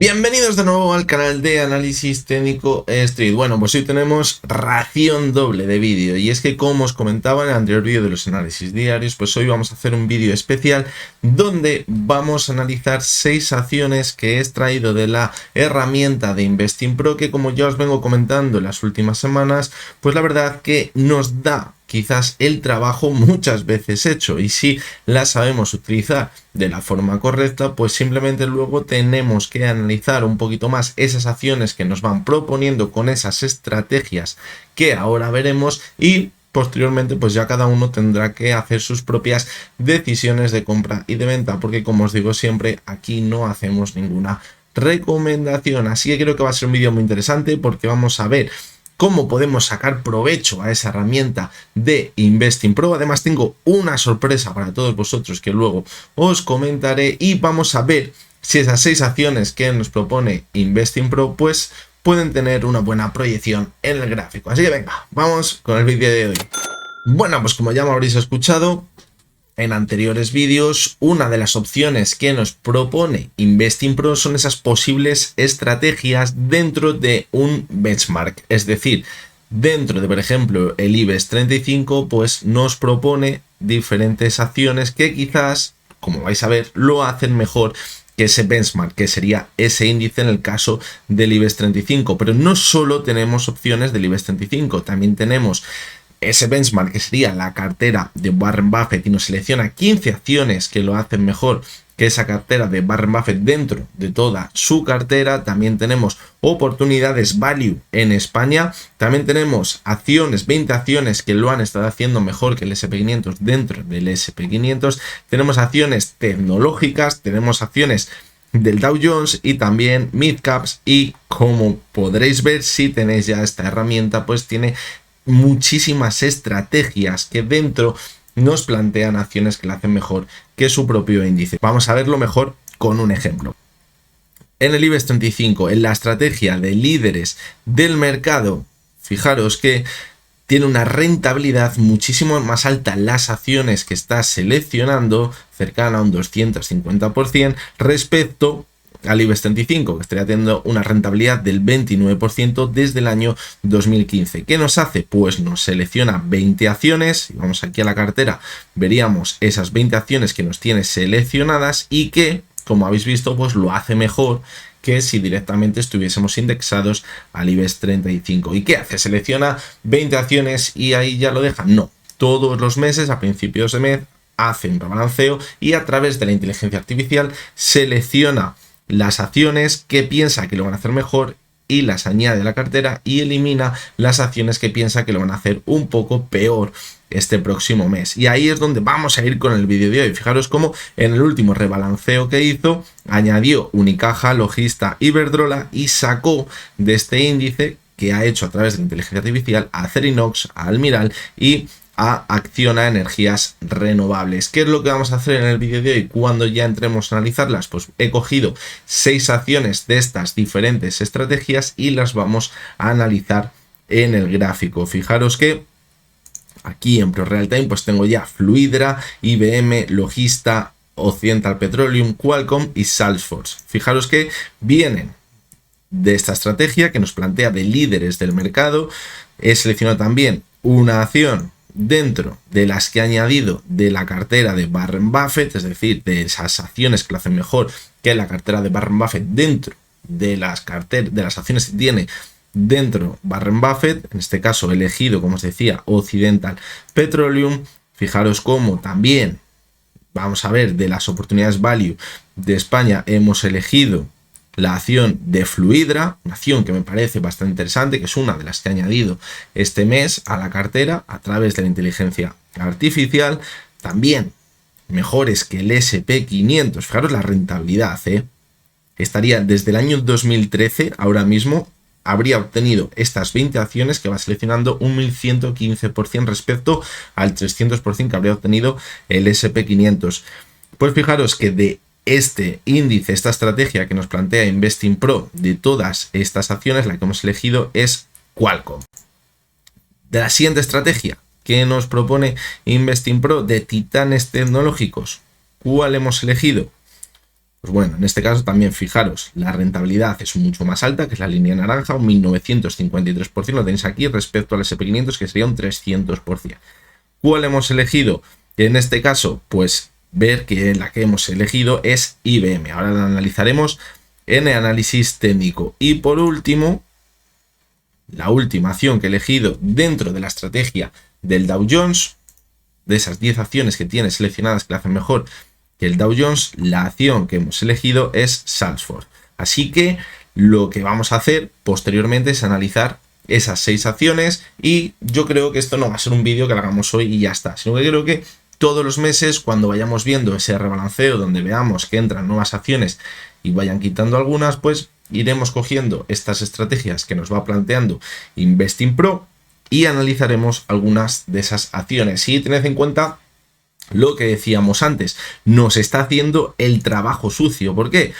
Bienvenidos de nuevo al canal de análisis técnico Street. Bueno, pues hoy tenemos ración doble de vídeo, y es que, como os comentaba en el anterior vídeo de los análisis diarios, pues hoy vamos a hacer un vídeo especial donde vamos a analizar 6 acciones que he extraído de la herramienta de Investing Pro, que, como ya os vengo comentando en las últimas semanas, pues la verdad que nos da quizás el trabajo muchas veces hecho, y si la sabemos utilizar de la forma correcta, pues simplemente luego tenemos que analizar un poquito más esas acciones que nos van proponiendo con esas estrategias que ahora veremos, y posteriormente pues ya cada uno tendrá que hacer sus propias decisiones de compra y de venta, porque, como os digo siempre, aquí no hacemos ninguna recomendación. Así que creo que va a ser un vídeo muy interesante, porque vamos a ver cómo podemos sacar provecho a esa herramienta de Investing Pro. Además, tengo una sorpresa para todos vosotros que luego os comentaré, y vamos a ver si esas 6 acciones que nos propone Investing Pro pues pueden tener una buena proyección en el gráfico. Así que venga, vamos con el vídeo de hoy. Bueno, pues como ya me habréis escuchado en anteriores vídeos, una de las opciones que nos propone Investing Pro son esas posibles estrategias dentro de un benchmark. Es decir, dentro de, por ejemplo, el IBEX 35, pues nos propone diferentes acciones que quizás, como vais a ver, lo hacen mejor que ese benchmark, que sería ese índice en el caso del IBEX 35. Pero no solo tenemos opciones del IBEX 35, también tenemos ese benchmark, que sería la cartera de Warren Buffett, y nos selecciona 15 acciones que lo hacen mejor que esa cartera de Warren Buffett dentro de toda su cartera. También tenemos oportunidades value en España. También tenemos acciones, 20 acciones que lo han estado haciendo mejor que el SP500 dentro del SP500. Tenemos acciones tecnológicas, tenemos acciones del Dow Jones y también mid caps. Y como podréis ver, si tenéis ya esta herramienta, pues tiene muchísimas estrategias que dentro nos plantean acciones que la hacen mejor que su propio índice. Vamos a verlo mejor con un ejemplo. En el IBEX 35, en la estrategia de líderes del mercado, fijaros que tiene una rentabilidad muchísimo más alta las acciones que está seleccionando, cercana a un 250%, respecto al IBEX 35, que estaría teniendo una rentabilidad del 29% desde el año 2015. ¿Qué nos hace? Pues nos selecciona 20 acciones, y vamos aquí a la cartera, veríamos esas 20 acciones que nos tiene seleccionadas, y que, como habéis visto, pues lo hace mejor que si directamente estuviésemos indexados al IBEX 35. ¿Y qué hace? ¿Selecciona 20 acciones y ahí ya lo deja? No. Todos los meses, a principios de mes, hace un rebalanceo, y a través de la inteligencia artificial selecciona las acciones que piensa que lo van a hacer mejor y las añade a la cartera, y elimina las acciones que piensa que lo van a hacer un poco peor este próximo mes. Y ahí es donde vamos a ir con el vídeo de hoy. Fijaros cómo en el último rebalanceo que hizo, añadió Unicaja, Logista, Iberdrola, y sacó de este índice que ha hecho a través de la inteligencia artificial a Acerinox, a Almiral y a Acciona Energías Renovables. ¿Qué es lo que vamos a hacer en el vídeo de hoy? Cuando ya entremos a analizarlas, pues he cogido 6 acciones de estas diferentes estrategias y las vamos a analizar en el gráfico. Fijaros que aquí en ProReal Time pues tengo ya Fluidra, IBM, Logista, Occidental Petroleum, Qualcomm y Salesforce. Fijaros que vienen de esta estrategia que nos plantea de líderes del mercado. He seleccionado también una acción dentro de las que he añadido de la cartera de Warren Buffett, es decir, de esas acciones que lo hacen mejor que la cartera de Warren Buffett dentro de las acciones que tiene dentro Warren Buffett. En este caso he elegido, como os decía, Occidental Petroleum. Fijaros cómo también, vamos a ver, de las oportunidades value de España hemos elegido la acción de Fluidra, una acción que me parece bastante interesante, que es una de las que he añadido este mes a la cartera a través de la inteligencia artificial. También mejores que el SP500. Fijaros la rentabilidad, estaría desde el año 2013, ahora mismo habría obtenido estas 20 acciones que va seleccionando un 1115% respecto al 300% que habría obtenido el SP500. Pues fijaros que de este índice, esta estrategia que nos plantea Investing Pro, de todas estas acciones, la que hemos elegido es Qualcomm. De la siguiente estrategia que nos propone Investing Pro de titanes tecnológicos, ¿cuál hemos elegido? Pues bueno, en este caso también fijaros, la rentabilidad es mucho más alta, que es la línea naranja, un 1953%, lo tenéis aquí, respecto al SP500, que sería un 300%. ¿Cuál hemos elegido? En este caso, pues ver que la que hemos elegido es IBM. Ahora la analizaremos en el análisis técnico. Y por último, la última acción que he elegido dentro de la estrategia del Dow Jones, de esas 10 acciones que tiene seleccionadas que la hacen mejor que el Dow Jones, la acción que hemos elegido es Salesforce. Así que lo que vamos a hacer posteriormente es analizar esas 6 acciones, y yo creo que esto no va a ser un vídeo que lo hagamos hoy y ya está, sino que creo que todos los meses, cuando vayamos viendo ese rebalanceo donde veamos que entran nuevas acciones y vayan quitando algunas, pues iremos cogiendo estas estrategias que nos va planteando Investing Pro y analizaremos algunas de esas acciones. Y tened en cuenta lo que decíamos antes, nos está haciendo el trabajo sucio. ¿Por qué?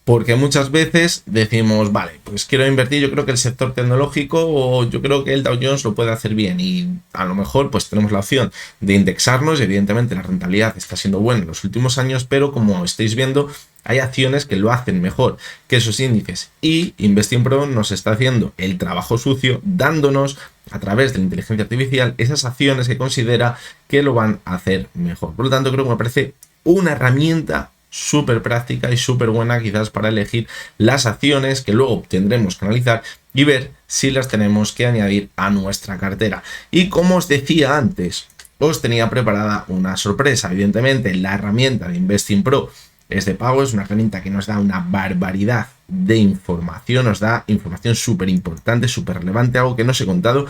Porque muchas veces decimos, vale, pues quiero invertir, yo creo que el sector tecnológico o yo creo que el Dow Jones lo puede hacer bien, y a lo mejor pues tenemos la opción de indexarnos. Evidentemente la rentabilidad está siendo buena en los últimos años, pero como estáis viendo, hay acciones que lo hacen mejor que esos índices, y Investing Pro nos está haciendo el trabajo sucio, dándonos a través de la inteligencia artificial esas acciones que considera que lo van a hacer mejor. Por lo tanto, creo que me parece una herramienta súper práctica y súper buena quizás para elegir las acciones que luego tendremos que analizar y ver si las tenemos que añadir a nuestra cartera. Y como os decía antes, os tenía preparada una sorpresa. Evidentemente la herramienta de Investing Pro es de pago, es una herramienta que nos da una barbaridad de información, nos da información súper importante, súper relevante, algo que no os he contado,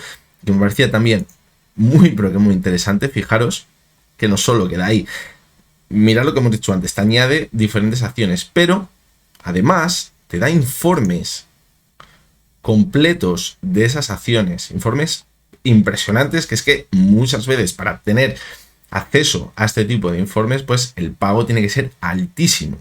que me parecía también muy, pero que muy interesante. Fijaros que no solo queda ahí, mirad lo que hemos dicho antes, te añade diferentes acciones, pero además te da informes completos de esas acciones, informes impresionantes, que es que muchas veces para tener acceso a este tipo de informes, pues el pago tiene que ser altísimo.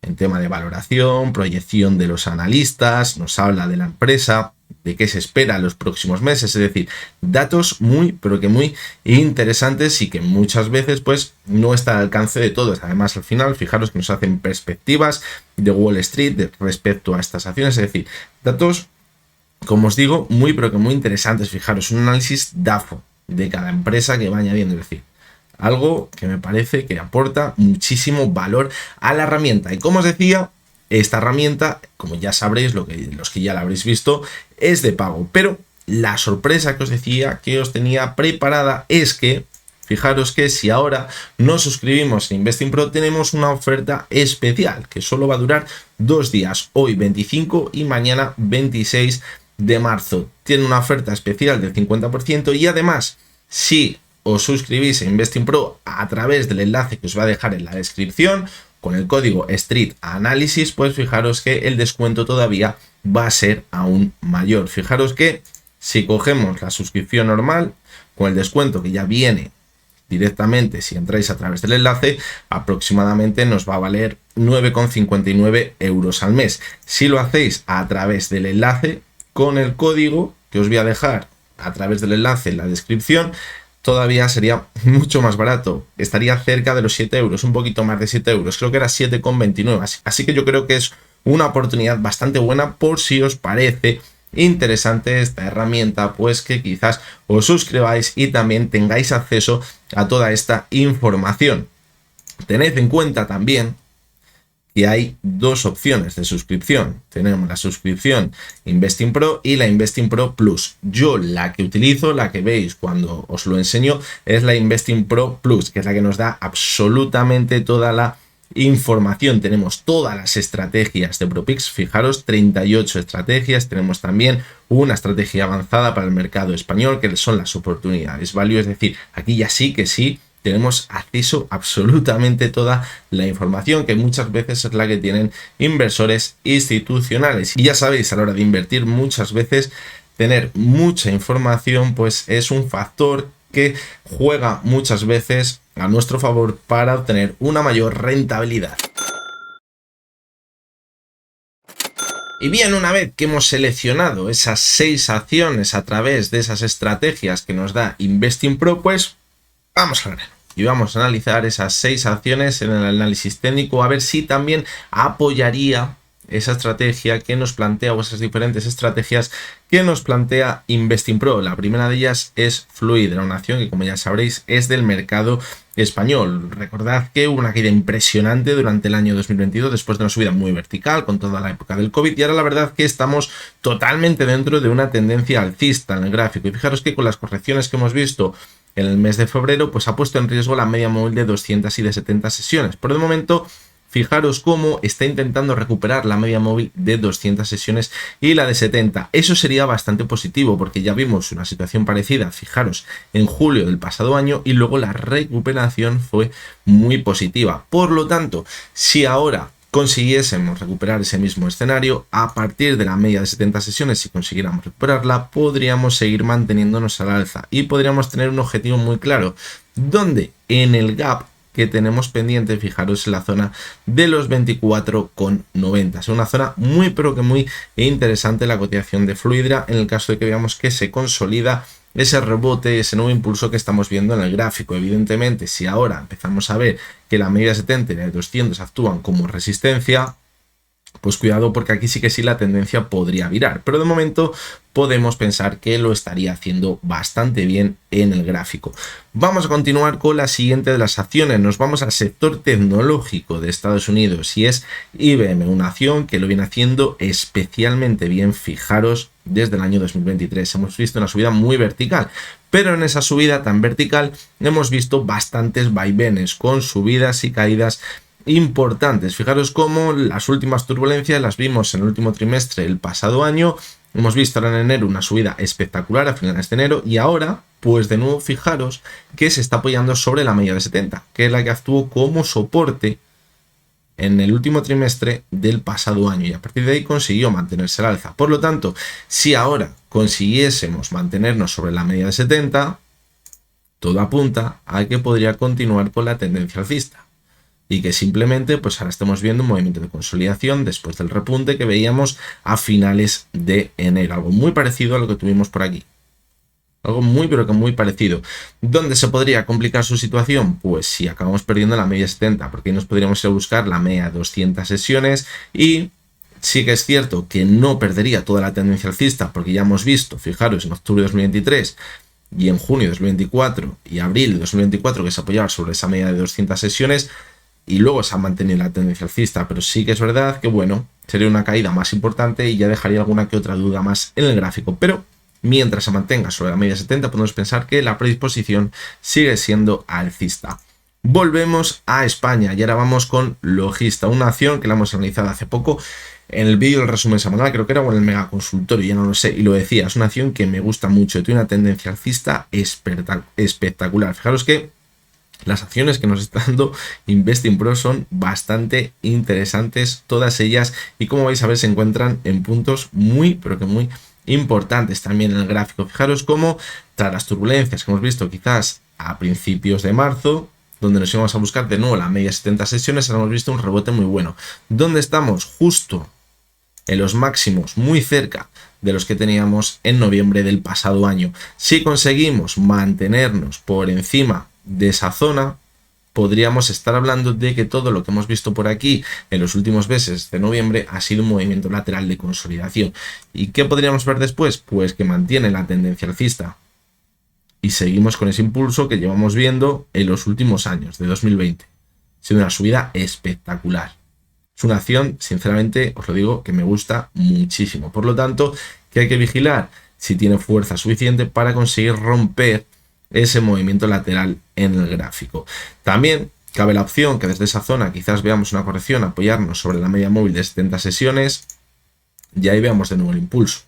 En tema de valoración, proyección de los analistas, nos habla de la empresa, de qué se espera en los próximos meses, es decir, datos muy, pero que muy interesantes y que muchas veces pues no está al alcance de todos. Además, al final, fijaros que nos hacen perspectivas de Wall Street respecto a estas acciones, es decir, datos, como os digo, muy, pero que muy interesantes. Fijaros, un análisis DAFO de cada empresa que va añadiendo, es decir, algo que me parece que aporta muchísimo valor a la herramienta. Y como os decía, esta herramienta, como ya sabréis, los que ya la habréis visto, es de pago. Pero la sorpresa que os decía, que os tenía preparada, es que fijaros que si ahora nos suscribimos en Investing Pro, tenemos una oferta especial que solo va a durar 2 días, hoy 25 y mañana 26 de marzo. Tiene una oferta especial del 50%, y además, si os suscribís a Investing Pro a través del enlace que os va a dejar en la descripción con el código Street Analysis, pues fijaros que el descuento todavía va a ser aún mayor. Fijaros que si cogemos la suscripción normal con el descuento que ya viene directamente, si entráis a través del enlace, aproximadamente nos va a valer 9,59 euros al mes. Si lo hacéis a través del enlace con el código que os voy a dejar a través del enlace en la descripción, todavía sería mucho más barato, estaría cerca de los 7 euros, un poquito más de 7 euros, creo que era 7,29, así que yo creo que es una oportunidad bastante buena por si os parece interesante esta herramienta, pues que quizás os suscribáis y también tengáis acceso a toda esta información. Tened en cuenta también y hay 2 opciones de suscripción. Tenemos la suscripción Investing Pro y la Investing Pro Plus. Yo la que utilizo, la que veis cuando os lo enseño, es la Investing Pro Plus, que es la que nos da absolutamente toda la información. Tenemos todas las estrategias de ProPix, fijaros, 38 estrategias. Tenemos también una estrategia avanzada para el mercado español, que son las oportunidades value, es decir, aquí ya sí que sí tenemos acceso a absolutamente toda la información, que muchas veces es la que tienen inversores institucionales. Y ya sabéis, a la hora de invertir, muchas veces tener mucha información pues es un factor que juega muchas veces a nuestro favor para obtener una mayor rentabilidad. Y bien, una vez que hemos seleccionado esas 6 acciones a través de esas estrategias que nos da Investing Pro, pues vamos a ver. y vamos a analizar esas 6 acciones en el análisis técnico, a ver si también apoyaría esa estrategia que nos plantea, o esas diferentes estrategias que nos plantea InvestingPro. La primera de ellas es Fluidra, una acción que, como ya sabréis, es del mercado español. Recordad que hubo una caída impresionante durante el año 2022 después de una subida muy vertical con toda la época del COVID, y ahora la verdad que estamos totalmente dentro de una tendencia alcista en el gráfico. Y fijaros que con las correcciones que hemos visto en el mes de febrero, pues ha puesto en riesgo la media móvil de 200 y de 70 sesiones. Por el momento, fijaros cómo está intentando recuperar la media móvil de 200 sesiones y la de 70. Eso sería bastante positivo porque ya vimos una situación parecida, fijaros, en julio del pasado año, y luego la recuperación fue muy positiva. Por lo tanto, si ahora consiguiésemos recuperar ese mismo escenario, a partir de la media de 70 sesiones, si consiguiéramos recuperarla, podríamos seguir manteniéndonos al alza y podríamos tener un objetivo muy claro, donde en el gap que tenemos pendiente, fijaros, en la zona de los 24,90. Es una zona muy pero que muy interesante la cotización de Fluidra, en el caso de que veamos que se consolida ese rebote, ese nuevo impulso que estamos viendo en el gráfico. Evidentemente, si ahora empezamos a ver que la media de 70 y la de 200 actúan como resistencia, pues cuidado, porque aquí sí que sí la tendencia podría virar, pero de momento podemos pensar que lo estaría haciendo bastante bien en el gráfico. Vamos a continuar con la siguiente de las acciones. Nos vamos al sector tecnológico de Estados Unidos y es IBM, una acción que lo viene haciendo especialmente bien. Fijaros, desde el año 2023 hemos visto una subida muy vertical, pero en esa subida tan vertical hemos visto bastantes vaivenes con subidas y caídas importantes. Fijaros cómo las últimas turbulencias las vimos en el último trimestre del pasado año. Hemos visto ahora en enero una subida espectacular a finales de enero, y ahora, pues de nuevo, fijaros que se está apoyando sobre la media de 70, que es la que actuó como soporte en el último trimestre del pasado año, y a partir de ahí consiguió mantenerse al alza. Por lo tanto, si ahora consiguiésemos mantenernos sobre la media de 70, todo apunta a que podría continuar con la tendencia alcista, y que simplemente pues ahora estamos viendo un movimiento de consolidación después del repunte que veíamos a finales de enero, algo muy parecido a lo que tuvimos por aquí. Algo muy pero que muy parecido. ¿Dónde se podría complicar su situación? Pues si acabamos perdiendo la media 70, porque ahí nos podríamos ir a buscar la media 200 sesiones, y sí que es cierto que no perdería toda la tendencia alcista, porque ya hemos visto, fijaros, en octubre de 2023 y en junio de 2024 y abril de 2024 que se apoyaba sobre esa media de 200 sesiones, y luego se ha mantenido la tendencia alcista, pero sí que es verdad que, bueno, sería una caída más importante y ya dejaría alguna que otra duda más en el gráfico, pero mientras se mantenga sobre la media 70 podemos pensar que la predisposición sigue siendo alcista. Volvemos a España y ahora vamos con Logista, una acción que la hemos analizado hace poco en el vídeo del resumen semanal, creo que era, o en el mega consultorio, ya no lo sé, y lo decía, es una acción que me gusta mucho, tiene una tendencia alcista espectacular. Fijaros que las acciones que nos está dando InvestingPro son bastante interesantes, todas ellas, y como vais a ver se encuentran en puntos muy pero que muy importantes también en el gráfico. Fijaros cómo, tras las turbulencias que hemos visto quizás a principios de marzo, donde nos íbamos a buscar de nuevo la media 70 sesiones, ahora hemos visto un rebote muy bueno, donde estamos justo en los máximos, muy cerca de los que teníamos en noviembre del pasado año. Si conseguimos mantenernos por encima de esa zona, podríamos estar hablando de que todo lo que hemos visto por aquí en los últimos meses de noviembre ha sido un movimiento lateral de consolidación. ¿Y qué podríamos ver después? Pues que mantiene la tendencia alcista y seguimos con ese impulso que llevamos viendo en los últimos años de 2020, siendo una subida espectacular. Es una acción, sinceramente, os lo digo, que me gusta muchísimo. Por lo tanto, que hay que vigilar si tiene fuerza suficiente para conseguir romper ese movimiento lateral en el gráfico. También cabe la opción que desde esa zona quizás veamos una corrección, apoyarnos sobre la media móvil de 70 sesiones, y ahí veamos de nuevo el impulso.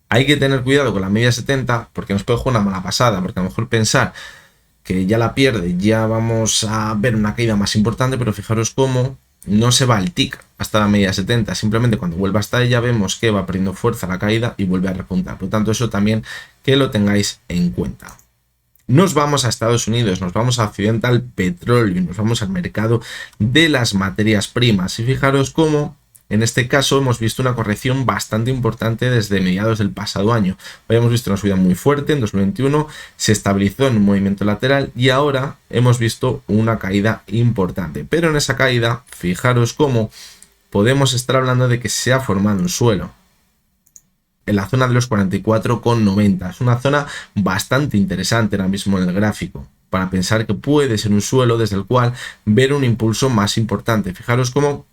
Hay que tener cuidado con la media 70 porque nos puede jugar una mala pasada, porque a lo mejor pensar que ya la pierde, ya vamos a ver una caída más importante, pero fijaros cómo no se va el tick hasta la media 70, simplemente cuando vuelva hasta ella vemos que va perdiendo fuerza la caída y vuelve a repuntar. Por lo tanto, eso también que lo tengáis en cuenta. Nos vamos a Estados Unidos, nos vamos a Occidental Petroleum, nos vamos al mercado de las materias primas, y fijaros cómo en este caso hemos visto una corrección bastante importante desde mediados del pasado año. Habíamos visto una subida muy fuerte en 2021, se estabilizó en un movimiento lateral y ahora hemos visto una caída importante. Pero en esa caída, fijaros cómo podemos estar hablando de que se ha formado un suelo en la zona de los 44,90. Es una zona bastante interesante ahora mismo en el gráfico, para pensar que puede ser un suelo desde el cual ver un impulso más importante. Fijaros cómo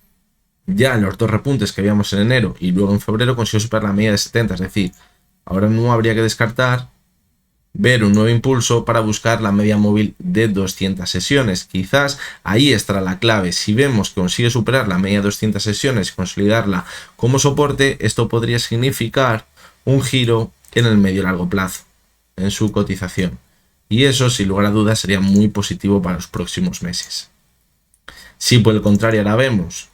ya en los dos repuntes que habíamos en enero y luego en febrero consiguió superar la media de 70, es decir, ahora no habría que descartar ver un nuevo impulso para buscar la media móvil de 200 sesiones. Quizás ahí estará la clave. Si vemos que consigue superar la media de 200 sesiones y consolidarla como soporte, esto podría significar un giro en el medio y largo plazo en su cotización. Y eso, sin lugar a dudas, sería muy positivo para los próximos meses. Si por el contrario ahora vemos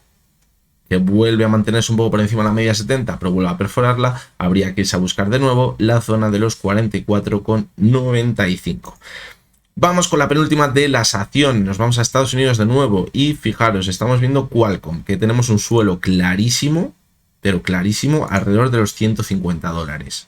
que vuelve a mantenerse un poco por encima de la media 70, pero vuelve a perforarla, habría que irse a buscar de nuevo la zona de los 44,95. Vamos con la penúltima de las acciones, nos vamos a Estados Unidos de nuevo y fijaros, estamos viendo Qualcomm, que tenemos un suelo clarísimo, pero clarísimo, alrededor de los $150.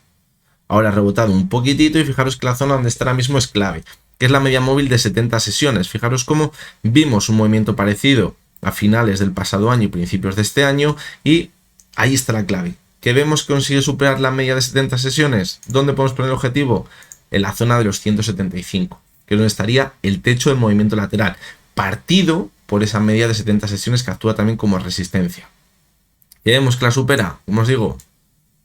Ahora ha rebotado un poquitito y fijaros que la zona donde está ahora mismo es clave, que es la media móvil de 70 sesiones. Fijaros cómo vimos un movimiento parecido a finales del pasado año y principios de este año, y ahí está la clave, que vemos que consigue superar la media de 70 sesiones. ¿Dónde podemos poner el objetivo? En la zona de los 175, que es donde estaría el techo del movimiento lateral, partido por esa media de 70 sesiones que actúa también como resistencia. Y vemos que la supera, como os digo,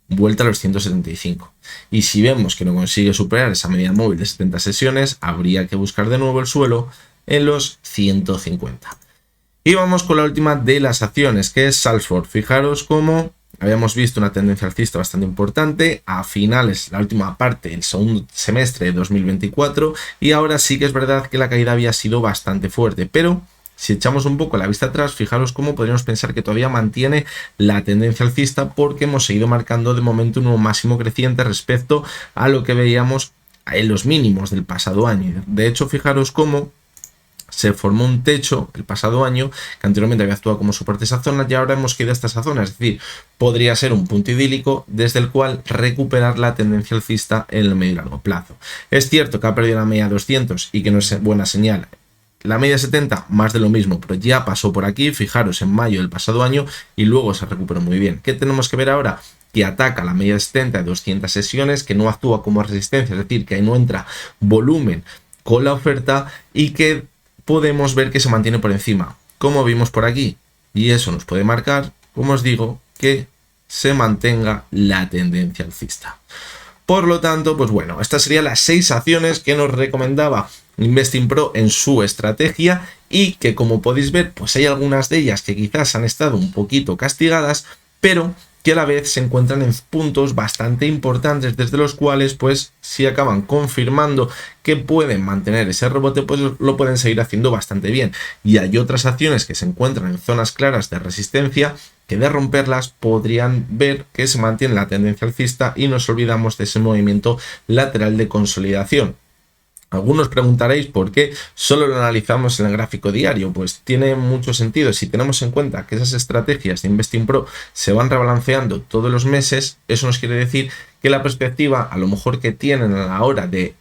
vuelta a los 175. Y si vemos que no consigue superar esa media móvil de 70 sesiones, habría que buscar de nuevo el suelo en los 150. Y vamos con la última de las acciones, que es Salesforce. Fijaros cómo habíamos visto una tendencia alcista bastante importante a finales, la última parte, el segundo semestre de 2024, y ahora sí que es verdad que la caída había sido bastante fuerte, pero si echamos un poco la vista atrás, fijaros cómo podríamos pensar que todavía mantiene la tendencia alcista, porque hemos seguido marcando de momento un nuevo máximo creciente respecto a lo que veíamos en los mínimos del pasado año. De hecho, fijaros cómo se formó un techo el pasado año que anteriormente había actuado como soporte esa zona y ahora hemos caído hasta esa zona, es decir, podría ser un punto idílico desde el cual recuperar la tendencia alcista en el medio y largo plazo. Es cierto que ha perdido la media 200 y que no es buena señal. La media 70, más de lo mismo, pero ya pasó por aquí, fijaros, en mayo del pasado año y luego se recuperó muy bien. ¿Qué tenemos que ver ahora? Que ataca la media 70 de 200 sesiones, que no actúa como resistencia, es decir, que ahí no entra volumen con la oferta y que podemos ver que se mantiene por encima, como vimos por aquí, y eso nos puede marcar, como os digo, que se mantenga la tendencia alcista. Por lo tanto, pues bueno, estas serían las 6 acciones que nos recomendaba InvestingPro en su estrategia y que, como podéis ver, pues hay algunas de ellas que quizás han estado un poquito castigadas, pero que a la vez se encuentran en puntos bastante importantes desde los cuales, pues, si acaban confirmando que pueden mantener ese rebote, pues lo pueden seguir haciendo bastante bien. Y hay otras acciones que se encuentran en zonas claras de resistencia que, de romperlas, podrían ver que se mantiene la tendencia alcista y nos olvidamos de ese movimiento lateral de consolidación. Algunos preguntaréis por qué solo lo analizamos en el gráfico diario. Pues tiene mucho sentido. Si tenemos en cuenta que esas estrategias de InvestingPro se van rebalanceando todos los meses, eso nos quiere decir que la perspectiva, a lo mejor, que tienen a la hora de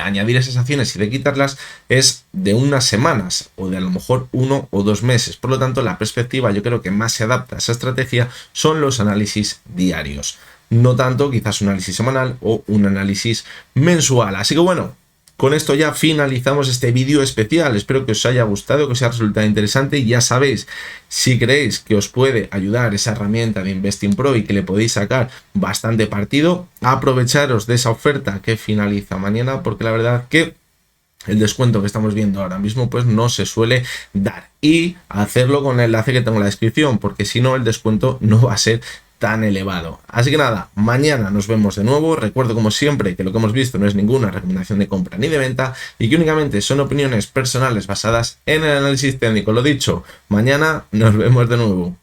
añadir esas acciones y de quitarlas es de unas semanas o de a lo mejor 1 o 2 meses. Por lo tanto, la perspectiva, yo creo que más se adapta a esa estrategia son los análisis diarios, no tanto quizás un análisis semanal o un análisis mensual. Así que bueno, con esto ya finalizamos este vídeo especial. Espero que os haya gustado, que os haya resultado interesante. Y ya sabéis, si creéis que os puede ayudar esa herramienta de InvestingPro y que le podéis sacar bastante partido, aprovecharos de esa oferta que finaliza mañana, porque la verdad que el descuento que estamos viendo ahora mismo pues no se suele dar. Y hacerlo con el enlace que tengo en la descripción, porque si no el descuento no va a ser tan elevado. Así que nada, mañana nos vemos de nuevo. Recuerdo, como siempre, que lo que hemos visto no es ninguna recomendación de compra ni de venta y que únicamente son opiniones personales basadas en el análisis técnico. Lo dicho, mañana nos vemos de nuevo.